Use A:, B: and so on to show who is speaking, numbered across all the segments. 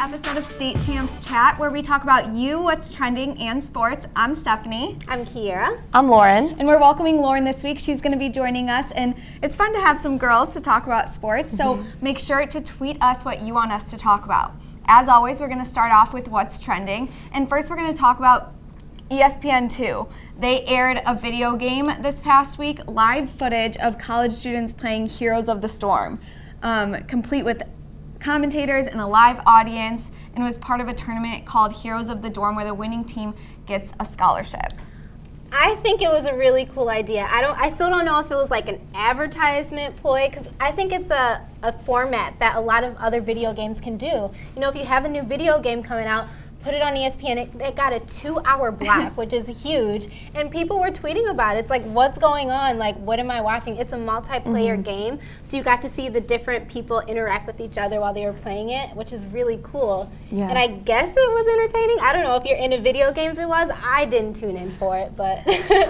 A: episode of State Champs Chat, where we talk about you, what's trending, and sports. I'm Stephanie.
B: I'm Kiera.
C: I'm Lauren.
A: And we're welcoming Lauren this week. She's going to be joining us, and it's fun to have some girls to talk about sports, so make sure to tweet us what you want us to talk about. As always, we're going to start off with what's trending, and first we're going to talk about ESPN2. They aired a video game this past week, live footage of college students playing Heroes of the Storm, complete with commentators and a live audience, and it was part of a tournament called Heroes of the Dorm where the winning team gets a scholarship.
B: I think it was a really cool idea. I still don't know if it was like an advertisement ploy, because I think it's a format that a lot of other video games can do. You know, if you have a new video game coming out, put it on ESPN, it got a 2-hour block, which is huge, and people were tweeting about it. It's like, what's going on? Like, what am I watching? It's a multiplayer game, so you got to see the different people interact with each other while they were playing it, which is really cool. Yeah. And I guess it was entertaining. I don't know if you're into video games. It was. I didn't tune in for it, but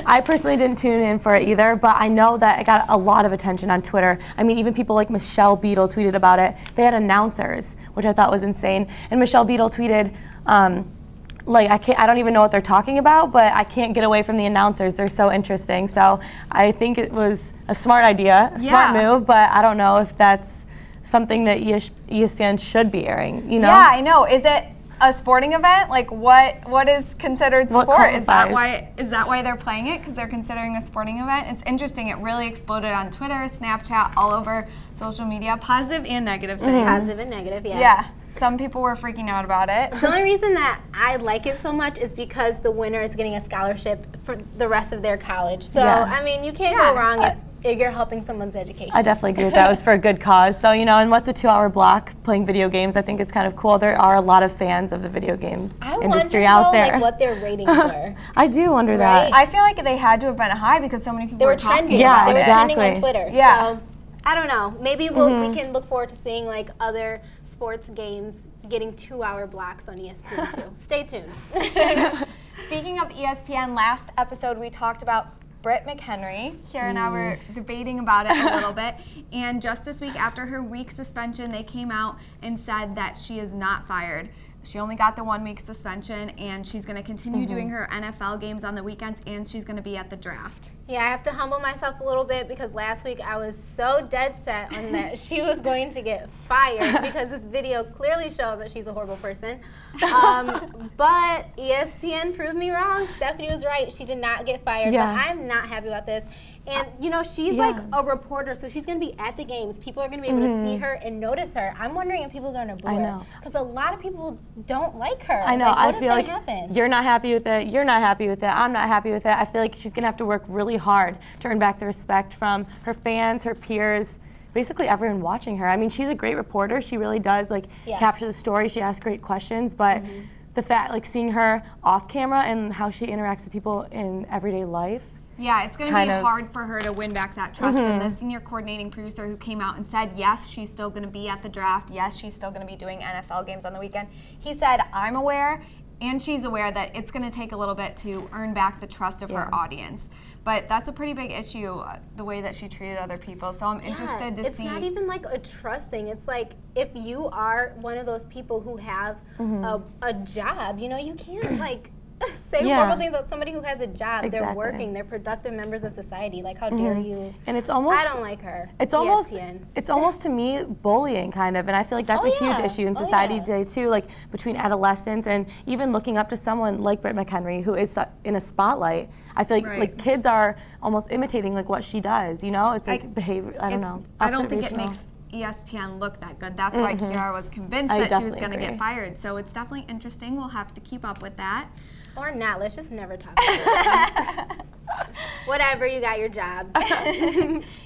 C: I personally didn't tune in for it either, but I know that it got a lot of attention on Twitter. I mean, even people like Michelle Beadle tweeted about it. They had announcers, which I thought was insane, and Michelle Beadle tweeted, I don't even know what they're talking about, but I can't get away from the announcers. They're so interesting. So I think it was a smart idea, a smart move, but I don't know if that's something that ESPN should be airing, you know?
A: Yeah, I know. Is it a sporting event? Like, what is considered sport? Is that why they're playing it? Because they're considering a sporting event? It's interesting. It really exploded on Twitter, Snapchat, all over social media, positive and negative things.
B: Positive and negative, yeah.
A: Yeah. Some people were freaking out about it.
B: The only reason that I like it so much is because the winner is getting a scholarship for the rest of their college. So, I mean, you can't go wrong if you're helping someone's education.
C: I definitely agree with that. It was for a good cause. So, you know, and what's a 2-hour block playing video games? I think it's kind of cool. There are a lot of fans of the video games industry out there.
B: Like what their ratings were.
C: I do wonder that.
A: I feel like they had to have been high because so many people
B: were
A: talking
B: trending.
A: about
B: it.
A: it.
B: They were trending on Twitter.
A: Yeah.
B: So, I don't know. Maybe we can look forward to seeing like other sports games getting 2-hour blocks on ESPN2. Stay tuned.
A: Speaking of ESPN, last episode we talked about Britt McHenry. Kiera and I were debating about it a little bit, and just this week after her week suspension, they came out and said that she is not fired. She only got the 1-week suspension, and she's going to continue doing her NFL games on the weekends, and she's going to be at the draft.
B: Yeah, I have to humble myself a little bit because last week I was so dead set on that she was going to get fired because this video clearly shows that she's a horrible person. But ESPN proved me wrong. Stephanie was right. She did not get fired, but I'm not happy about this. And, you know, she's like a reporter, so she's going to be at the games. People are going to be able to see her and notice her. I'm wondering if people are going to boo her. Because a lot of people don't like her.
C: I know.
B: Like,
C: I feel like you're not happy with it. You're not happy with it. I'm not happy with it. I feel like she's going to have to work really hard to earn back the respect from her fans, her peers, basically everyone watching her. I mean, she's a great reporter. She really does, like, capture the story. She asks great questions. But the fact, like, seeing her off camera and how she interacts with people in everyday life,
A: yeah, it's going to be hard for her to win back that trust. And the senior coordinating producer who came out and said, yes, she's still going to be at the draft. Yes, she's still going to be doing NFL games on the weekend. He said, I'm aware, and she's aware that it's going to take a little bit to earn back the trust of her audience. But that's a pretty big issue, the way that she treated other people. So I'm interested to see.
B: It's not even like a trust thing. It's like if you are one of those people who have a job, you know, you can't like say horrible things about somebody who has a job. Exactly. They're working. They're productive members of society. Like, how dare you?
C: And it's almost.
B: I don't like her.
C: It's almost to me bullying kind of, and I feel like that's a huge issue in society today too. Like between adolescents and even looking up to someone like Britt McHenry, who is in a spotlight. I feel like kids are almost imitating like what she does. You know, it's like behavior. I don't know.
A: I don't think it makes ESPN look that good. That's why Kiara was convinced that she was going to get fired. So it's definitely interesting. We'll have to keep up with that.
B: Or not. Let's just never talk about it. Whatever, you got your job.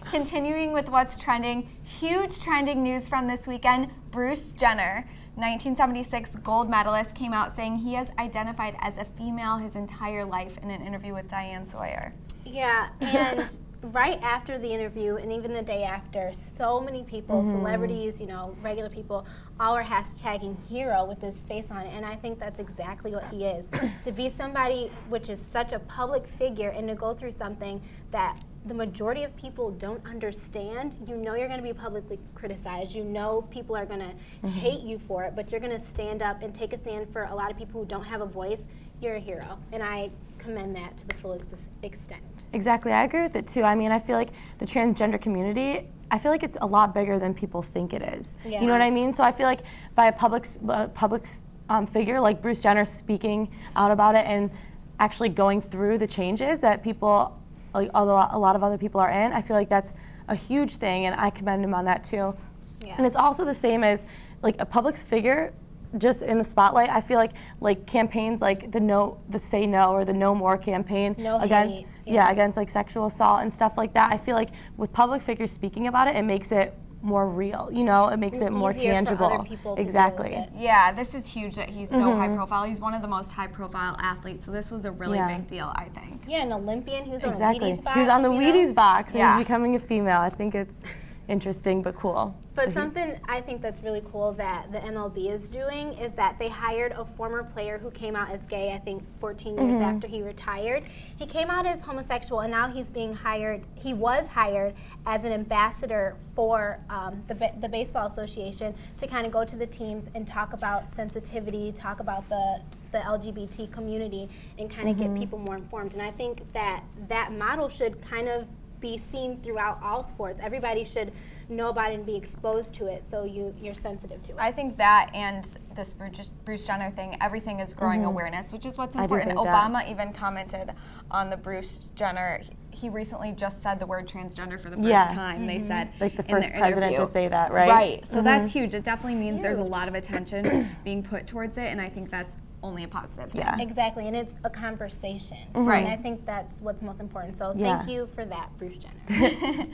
A: Continuing with what's trending, huge trending news from this weekend. Bruce Jenner, 1976 gold medalist, came out saying he has identified as a female his entire life in an interview with Diane Sawyer.
B: Yeah, and right after the interview and even the day after, so many people, celebrities, you know, regular people, all are hashtagging hero with his face on it, and I think that's exactly what he is. To be somebody which is such a public figure and to go through something that the majority of people don't understand, you know you're going to be publicly criticized. You know people are going to hate you for it, but you're going to stand up and take a stand for a lot of people who don't have a voice. You're a hero, and I commend that to the full extent.
C: Exactly, I agree with it too. I mean, I feel like the transgender community, I feel like it's a lot bigger than people think it is.
B: Yeah.
C: You know what I mean? So I feel like by a public figure like Bruce Jenner speaking out about it and actually going through the changes that people, like a lot of other people are in, I feel like that's a huge thing, and I commend him on that too.
B: Yeah.
C: And it's also the same as like a public figure just in the spotlight. I feel like campaigns like the Say No or the No More campaign
B: No
C: against
B: hate.
C: against like sexual assault and stuff like that. I feel like with public figures speaking about it, it makes it more real, you know, it makes it more
B: Easier for
C: tangible.
B: other people to deal
C: Exactly.
B: with it.
A: Yeah, this is huge that he's so high profile. He's one of the most high profile athletes, so this was a really big deal, I think.
B: Yeah, an Olympian who's on
C: Exactly.
B: the Wheaties box.
C: He was on the
B: you know?
C: Wheaties box and
A: Yeah.
C: he's becoming a female. I think it's interesting but cool.
B: But something I think that's really cool that the MLB is doing is that they hired a former player who came out as gay, I think 14 years after he retired. He came out as homosexual, and now he was hired as an ambassador for the Baseball Association to kind of go to the teams and talk about sensitivity, talk about the LGBT community, and kind of get people more informed. And I think that that model should kind of be seen throughout all sports. Everybody should know about it and be exposed to it, so you're sensitive to it.
A: I think that and this Bruce Jenner thing, everything is growing awareness, which is what's important.
C: think that.
A: Obama even commented on the Bruce Jenner. He recently just said the word transgender for the first
C: Yeah.
A: time, they said.
C: Like the
A: in
C: first
A: their
C: president
A: interview.
C: to say that, right?
A: Right, so that's huge. It definitely means there's a
B: huge.
A: lot of attention being put towards it, and I think that's only a positive thing.
C: Yeah.
B: Exactly, and it's a conversation.
A: Right.
B: And I think that's what's most important. So
C: Yeah.
B: thank you for that, Bruce Jenner.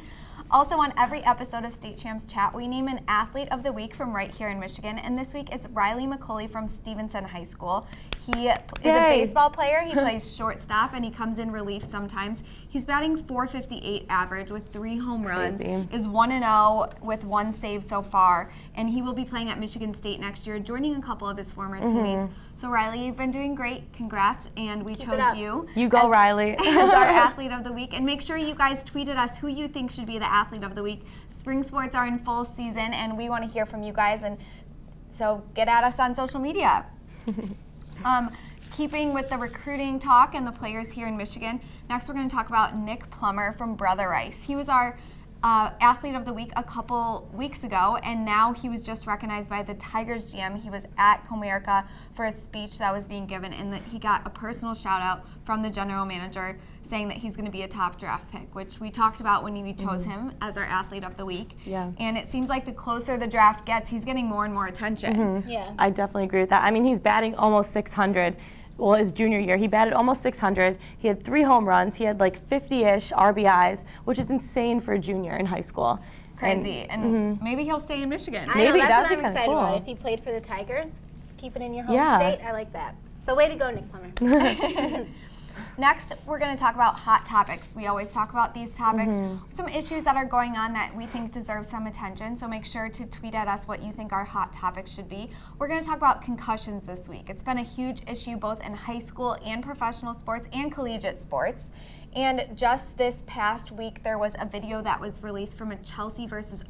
A: Also, on every episode of State Champs Chat, we name an athlete of the week from right here in Michigan. And this week, it's Riley McCauley from Stevenson High School. He is a
C: Yay.
A: baseball player. He plays shortstop, and he comes in relief sometimes. He's batting .458 average with 3 home runs.
C: Crazy.
A: Is 1-0 with 1 save so far. And he will be playing at Michigan State next year, joining a couple of his former teammates. So, Riley, you've been doing great. Congrats. And we
B: Keep it
A: chose
B: up.
A: you.
C: You go, Riley.
A: as our athlete of the week. And make sure you guys tweet at us who you think should be the athlete of the week. Spring sports are in full season, and we want to hear from you guys. And so get at us on social media. Keeping with the recruiting talk and the players here in Michigan, next we're going to talk about Nick Plummer from Brother Rice. He was our athlete of the week a couple weeks ago, and now he was just recognized by the Tigers GM. He was at Comerica for a speech that was being given, and that he got a personal shout out from the general manager saying that he's going to be a top draft pick, which we talked about when we chose him as our athlete of the week.
C: Yeah.
A: And it seems like the closer the draft gets, he's getting more and more attention.
B: Yeah.
C: I definitely agree with that. I mean, he's batting almost 600. Well, his junior year, he batted almost 600. He had 3 home runs. He had like 50-ish RBIs, which is insane for a junior in high school.
A: Crazy. And maybe he'll stay in Michigan.
B: I
C: Maybe
B: know, that's
C: that'd
B: what
C: be
B: I'm
C: kinda
B: excited about.
C: cool.
B: If he played for the Tigers, keep it in your home
C: Yeah.
B: state. I like that. So way to go, Nick Plummer.
A: Next, we're going to talk about hot topics. We always talk about these topics, some issues that are going on that we think deserve some attention. So make sure to tweet at us what you think our hot topics should be. We're going to talk about concussions this week. It's been a huge issue both in high school and professional sports and collegiate sports. And just this past week, there was a video that was released from a Chelsea versus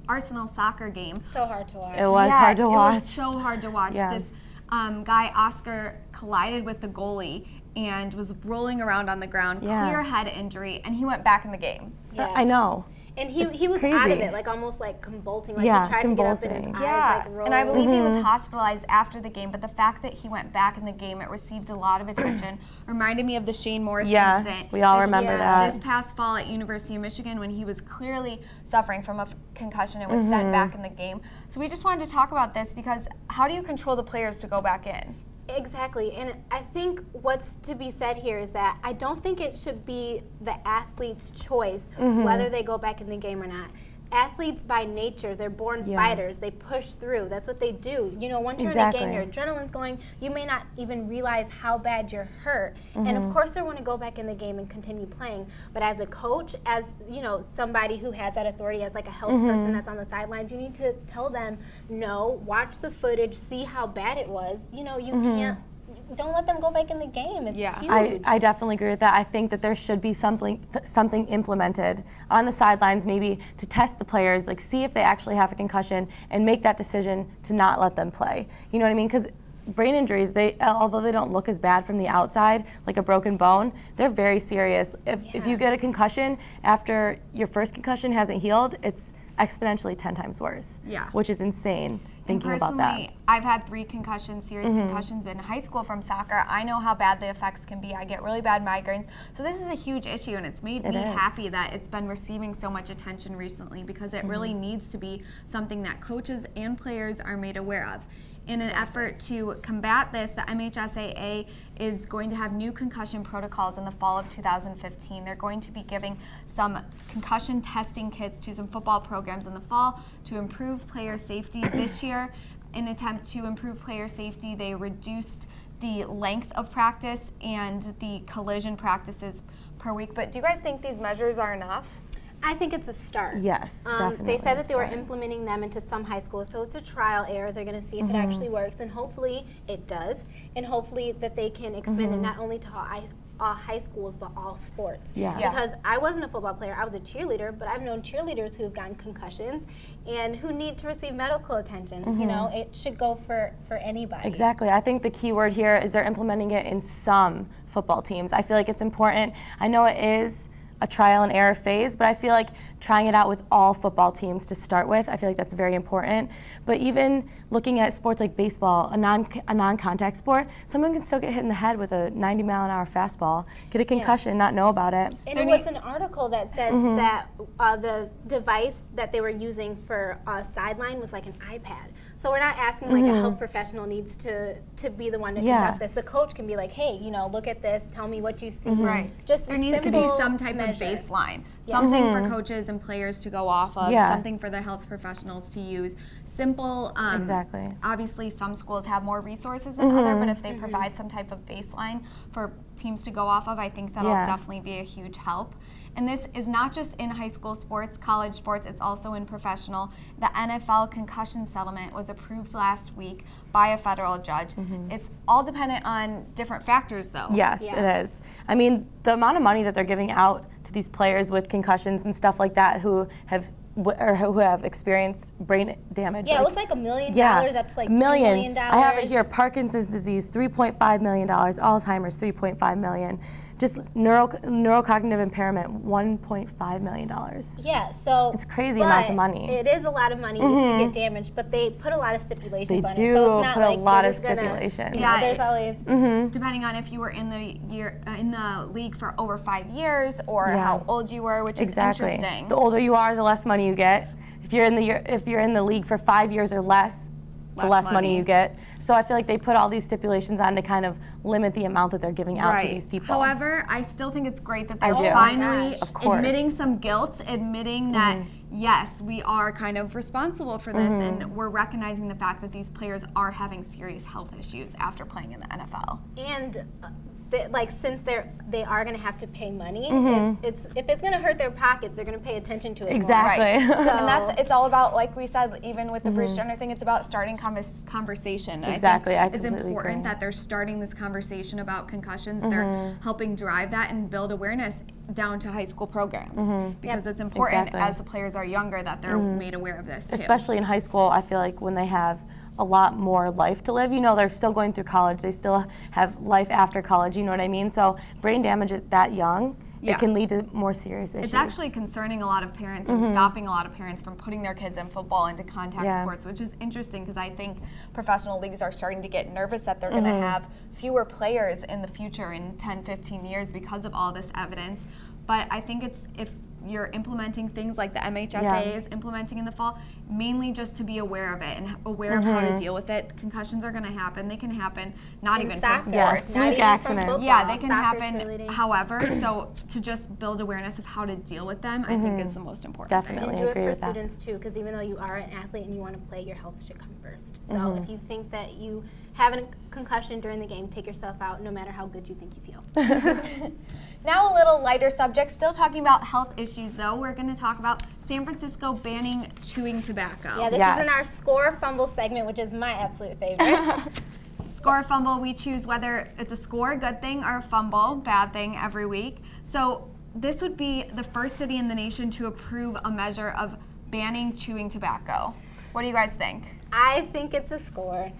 A: Arsenal soccer game.
B: So hard to watch.
C: It was hard to watch.
A: It was so hard to watch.
C: Yeah.
A: This guy, Oscar, collided with the goalie and was rolling around on the ground,
C: Yeah.
A: clear head injury, and he went back in the game.
B: Yeah.
C: I know.
B: And he
C: It's
B: was out of
C: crazy.
B: it, like almost like convulsing. Like
C: Yeah,
B: he tried to get up and
C: convulsing.
B: his eyes like rolled.
A: And I believe he was hospitalized after the game, but the fact that he went back in the game, it received a lot of attention. Reminded me of the Shane Morris
C: Yeah,
A: incident.
C: we all
A: This-
C: remember
B: yeah,
C: that.
A: This past fall at University of Michigan when he was clearly suffering from a concussion and was sent back in the game. So we just wanted to talk about this because how do you control the players to go back in?
B: Exactly, and I think what's to be said here is that I don't think it should be the athlete's choice whether they go back in the game or not. Athletes by nature, they're born
C: Yeah.
B: fighters. They push through. That's what they do. You know, once you're
C: Exactly.
B: in a game, your adrenaline's going. You may not even realize how bad you're hurt. And of course, they want to go back in the game and continue playing. But as a coach, as you know, somebody who has that authority, as like a health person that's on the sidelines, you need to tell them, no, watch the footage, see how bad it was. You know, you can't. don't let them go back in the game. It's
A: Yeah.
B: huge.
C: I definitely agree with that. I think that there should be something implemented on the sidelines, maybe to test the players, like see if they actually have a concussion and make that decision to not let them play. You know what I mean? Because brain injuries, although they don't look as bad from the outside, like a broken bone, they're very serious. If you get a concussion after your first concussion hasn't healed, it's exponentially 10 times worse.
A: Yeah.
C: Which is insane thinking about that.
A: Personally, I've had 3 concussions, serious concussions in high school from soccer. I know how bad the effects can be. I get really bad migraines. So this is a huge issue, and it's made me happy that it's been receiving so much attention recently, because it really needs to be something that coaches and players are made aware of. In an effort to combat this, the MHSAA is going to have new concussion protocols in the fall of 2015. They're going to be giving some concussion testing kits to some football programs in the fall to improve player safety. This year, in an attempt to improve player safety, they reduced the length of practice and the collision practices per week. But do you guys think these measures are enough?
B: I think it's a start.
C: Yes, definitely.
B: They said that they were
C: a start.
B: implementing them into some high schools, so it's a trial error. They're going to see if it actually works, and hopefully it does, and hopefully that they can expand it not only to all high schools, but all sports.
C: Yeah.
B: Because I wasn't a football player, I was a cheerleader, but I've known cheerleaders who have gotten concussions and who need to receive medical attention. You know, it should go for anybody.
C: Exactly. I think the key word here is they're implementing it in some football teams. I feel like it's important. I know it is a trial and error phase, but I feel like trying it out with all football teams to start with, I feel like that's very important. But even looking at sports like baseball, a non-contact sport, someone can still get hit in the head with a 90-mile-an-hour fastball, get a concussion, not know about it.
B: And it was an article that said that the device that they were using for sideline was like an iPad. So we're not asking like a health professional needs to be the one to conduct this. A coach can be like, hey, you know, look at this, tell me what you see.
A: Right.
B: Just
A: there needs to be some type of baseline, something for coaches and players to go off of, something for the health professionals to use. Simple.
C: Exactly.
A: Obviously, some schools have more resources than others, but if they provide some type of baseline for teams to go off of, I think that'll definitely be a huge help. And this is not just in high school sports, college sports, it's also in professional. The NFL Concussion Settlement was approved last week by a federal judge. It's all dependent on different factors, though.
C: Yes, it is. I mean, the amount of money that they're giving out to these players with concussions and stuff like that who have experienced brain damage.
B: Yeah, it was like $1 million up to like $2 million.
C: I have it here. Parkinson's disease, $3.5 million. Alzheimer's, $3.5 million. Just neurocognitive impairment, $1.5 million.
B: Yeah, so
C: it's crazy amounts of money.
B: It is a lot of money if you get damaged, but they put a lot of stipulations on it.
C: They do
B: So it's not
C: put
B: like
C: a lot
B: they're
C: of
B: just gonna,
C: stipulations.
A: Yeah,
B: there's always
A: depending on if you were in the league for over 5 years or how old you were, which is interesting.
C: The older you are, the less money you get. If you're in the league for 5 years or less, the less money you get. So I feel like they put all these stipulations on to kind of limit the amount that they're giving out to these people.
A: However, I still think it's great that they're
C: do.
A: finally
C: Of course.
A: admitting some guilt, admitting that, yes, we are kind of responsible for this, and we're recognizing the fact that these players are having serious health issues after playing in the NFL.
B: And since they are going to have to pay money, if it's going to hurt their pockets, they're going to pay attention to it
C: Exactly.
B: more. So,
A: And it's all about, like we said, even with the Bruce Jenner thing, it's about starting conversation.
C: Exactly.
A: I think it's
C: completely
A: important
C: agree.
A: that they're starting this conversation about concussions. They're helping drive that and build awareness down to high school programs because it's important as the players are younger that they're made aware of this too.
C: Especially in high school, I feel like when they have a lot more life to live. You know, they're still going through college. They still have life after college, you know what I mean? So brain damage at that young, it can lead to more serious issues.
A: It's actually concerning a lot of parents and stopping a lot of parents from putting their kids in football into contact sports, which is interesting because I think professional leagues are starting to get nervous that they're going to have fewer players in the future in 10, 15 years because of all this evidence. But I think if you're implementing things like the MHSA is implementing in the fall, mainly just to be aware of it and aware of how to deal with it. Concussions are going to happen. They can happen not even from sports.
C: Fluke accident.
A: Yeah, they can happen. However, so to just build awareness of how to deal with them, I think is the most important.
C: Definitely
B: and do
C: agree
B: it for
C: with that.
B: students too, because even though you are an athlete and you want to play, your health should come first. So if you think that you have a concussion during the game, take yourself out, no matter how good you think you feel.
A: Now a little lighter subject, still talking about health issues though. We're going to talk about San Francisco banning chewing tobacco.
B: Yeah, this is in our Score Fumble segment, which is my absolute favorite.
A: Score or fumble, we choose whether it's a score, good thing, or a fumble, bad thing, every week. So this would be the first city in the nation to approve a measure of banning chewing tobacco. What do you guys think?
B: I think it's a score.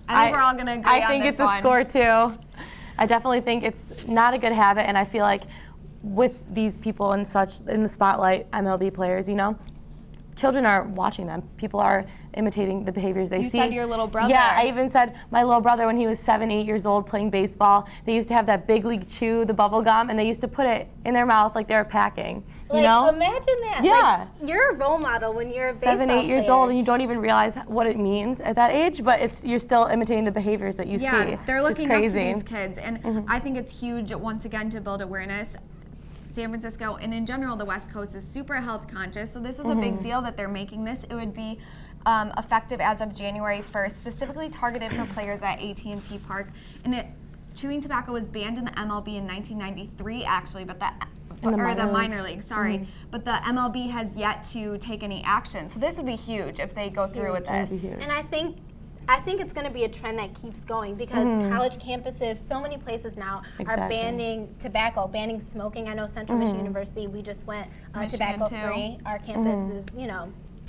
A: I think we're all going to agree on this one.
C: I think it's a score too. I definitely think it's not a good habit, and I feel like with these people and such in the spotlight, MLB players, you know, children are watching them. People are imitating the behaviors they see.
A: You said your little brother.
C: Yeah, I even said my little brother when he was 7, 8 years old playing baseball, they used to have that big league chew, the bubble gum, and they used to put it in their mouth like they were packing. You know?
B: Imagine that.
C: Yeah.
B: Like, you're a role model when you're a baseball
C: 7, 8 years
B: player.
C: old, and you don't even realize what it means at that age, but you're still imitating the behaviors that you see.
A: Yeah, they're looking up to
C: crazy.
A: these kids, and I think it's huge, once again, to build awareness. San Francisco, and in general, the West Coast is super health conscious, so this is a big deal that they're making this. It would be effective as of January 1st, specifically targeted for players at AT&T Park. And chewing tobacco was banned in the MLB in 1993, actually, but the minor league, sorry. But the MLB has yet to take any action. So this would be huge if they go through with this.
B: And I think it's going to be a trend that keeps going because college campuses, so many places now are banning tobacco, banning smoking. I know Central Michigan University, we just went tobacco free. Our campus is,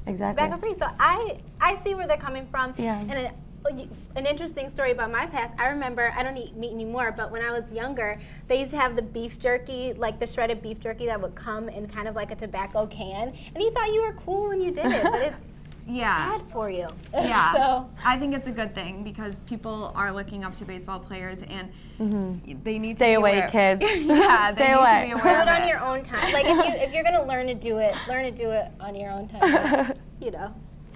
B: tobacco free. So I see where they're coming from.
C: Yeah.
B: And an interesting story about my past, I remember, I don't eat meat anymore, but when I was younger, they used to have the beef jerky, like the shredded beef jerky that would come in kind of like a tobacco can. And you thought you were cool when you did it, but it's bad for you.
A: Yeah,
B: so
A: I think it's a good thing because people are looking up to baseball players, and they need
C: Stay
A: to be
C: away,
A: aware.
C: kids.
A: Yeah, they
C: Stay
A: need
C: away.
A: to be
B: do
A: aware
B: it
A: of
B: on
A: it.
B: your own time. Like if you're gonna learn to do it on your own time.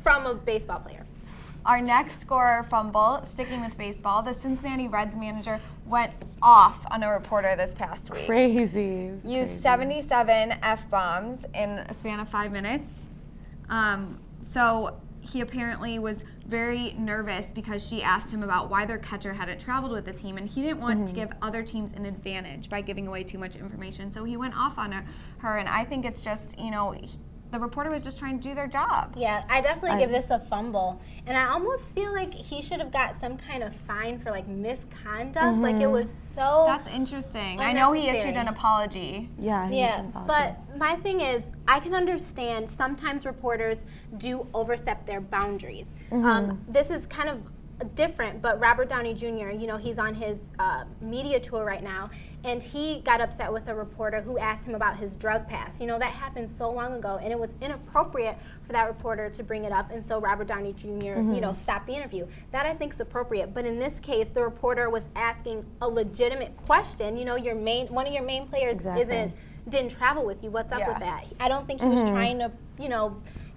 B: From a baseball player.
A: Our next score or fumble, sticking with baseball, the Cincinnati Reds manager went off on a reporter this past week.
C: Crazy.
A: Used 77 F-bombs in a span of 5 minutes. So he apparently was very nervous because she asked him about why their catcher hadn't traveled with the team, and he didn't want to give other teams an advantage by giving away too much information. So he went off on her, and I think it's just, the reporter was just trying to do their job.
B: Yeah, I definitely give this a fumble. And I almost feel like he should have got some kind of fine for misconduct. Like it was so
A: That's interesting. I know he issued
B: unnecessary.
A: an apology.
B: Yeah, but my thing is, I can understand sometimes reporters do overstep their boundaries. This is kind of different, but Robert Downey Jr., he's on his media tour right now, and he got upset with a reporter who asked him about his drug past. That happened so long ago, and it was inappropriate for that reporter to bring it up, and so Robert Downey Jr., stopped the interview. That I think is appropriate, but in this case, the reporter was asking a legitimate question. One of your main players didn't travel with you. What's up with that? I don't think he was trying to,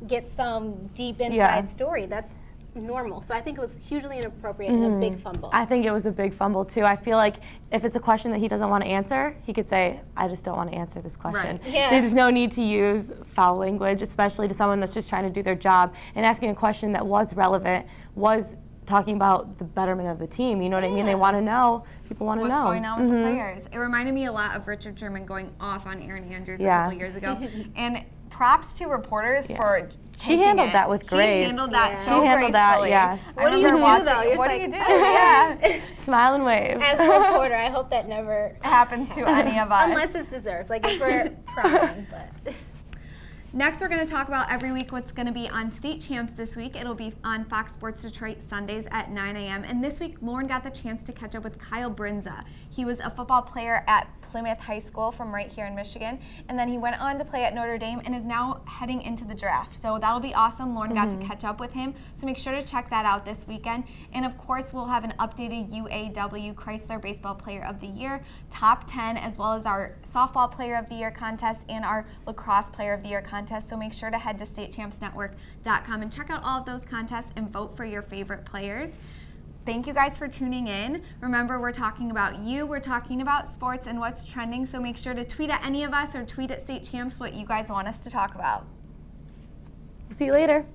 B: get some deep inside story. That's normal. So I think it was hugely inappropriate and a big fumble.
C: I think it was a big fumble too. I feel like if it's a question that he doesn't want to answer, he could say, I just don't want to answer this question.
A: Right.
B: Yeah.
C: There's no need to use foul language, especially to someone that's just trying to do their job, and asking a question that was relevant, was talking about the betterment of the team. You know what I mean? They want to know. People want to know.
A: What's going on with the players. It reminded me a lot of Richard Sherman going off on Erin Andrews a couple years ago. And props to reporters for
C: She handled that with grace.
A: She handled that so
C: She handled that,
A: gracefully.
C: yes.
B: What do you do, though? You're
A: What
B: just
A: do you
B: like,
A: do? Yeah.
C: Smile and wave.
B: As a reporter, I hope that never
A: Happens to any of us.
B: unless it's deserved. Like if we're prying, but.
A: Next, we're going to talk about every week what's going to be on State Champs this week. It'll be on Fox Sports Detroit Sundays at 9 a.m. And this week, Lauren got the chance to catch up with Kyle Brinza. He was a football player at Plymouth High School from right here in Michigan. And then he went on to play at Notre Dame and is now heading into the draft. So that'll be awesome. Lauren got to catch up with him. So make sure to check that out this weekend. And of course, we'll have an updated UAW Chrysler Baseball Player of the Year, top 10, as well as our Softball Player of the Year contest and our Lacrosse Player of the Year contest. So make sure to head to statechampsnetwork.com and check out all of those contests and vote for your favorite players. Thank you guys for tuning in. Remember, we're talking about you, we're talking about sports and what's trending, so make sure to tweet at any of us or tweet at State Champs what you guys want us to talk about.
C: See you later.